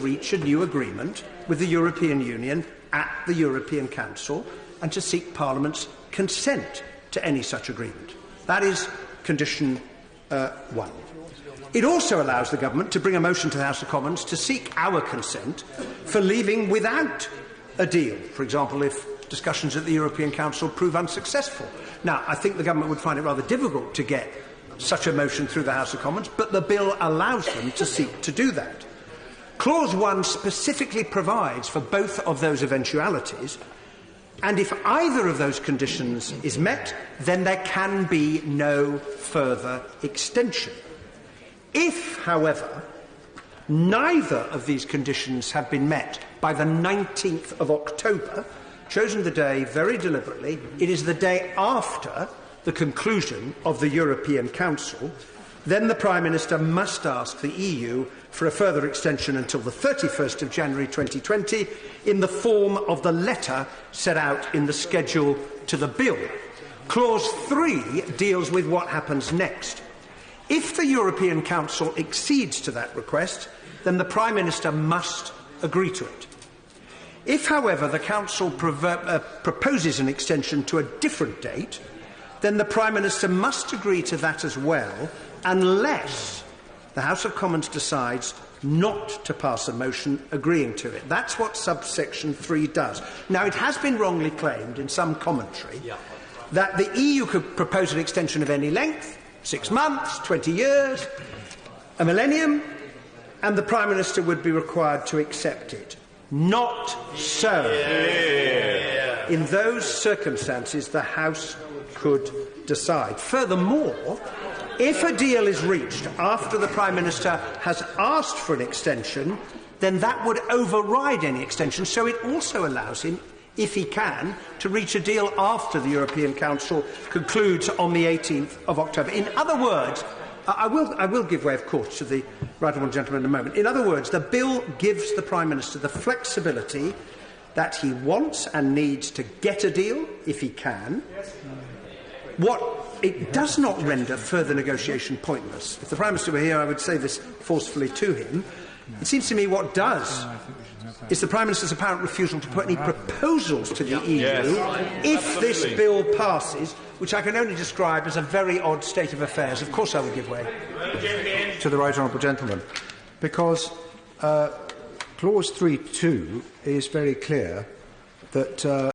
reach a new agreement with the European Union at the European Council and to seek Parliament's consent to any such agreement. That is condition 1. It also allows the Government to bring a motion to the House of Commons to seek our consent for leaving without a deal, for example, if discussions at the European Council prove unsuccessful. Now, I think the Government would find it rather difficult to get such a motion through the House of Commons, but the bill allows them to seek to do that. Clause 1 specifically provides for both of those eventualities, and if either of those conditions is met, then there can be no further extension. If, however, neither of these conditions have been met by the 19th of October, chosen the day very deliberately, it is the day after the conclusion of the European Council, then the Prime Minister must ask the EU for a further extension until the 31st of January 2020 in the form of the letter set out in the schedule to the bill. Clause 3 deals with what happens next. If the European Council accedes to that request, then the Prime Minister must agree to it. If, however, the Council proposes an extension to a different date, then the Prime Minister must agree to that as well, unless the House of Commons decides not to pass a motion agreeing to it. That's what subsection 3 does. Now, it has been wrongly claimed in some commentary that the EU could propose an extension of any length, 6 months, 20 years, a millennium, and the Prime Minister would be required to accept it. Not so. In those circumstances, the House could decide. Furthermore, if a deal is reached after the Prime Minister has asked for an extension, then that would override any extension. So it also allows him, if he can, to reach a deal after the European Council concludes on the 18th of October. In other words, I will give way, of course, to the right honourable gentleman in a moment. In other words, the bill gives the Prime Minister the flexibility that he wants and needs to get a deal, if he can. What it does not render further negotiation pointless. If the Prime Minister were here, I would say this forcefully to him. It seems to me what does is the Prime Minister's apparent refusal to put any proposals to the EU if this bill passes, which I can only describe as a very odd state of affairs. Of course I will give way to the right honourable gentleman, because clause 3.2 is very clear that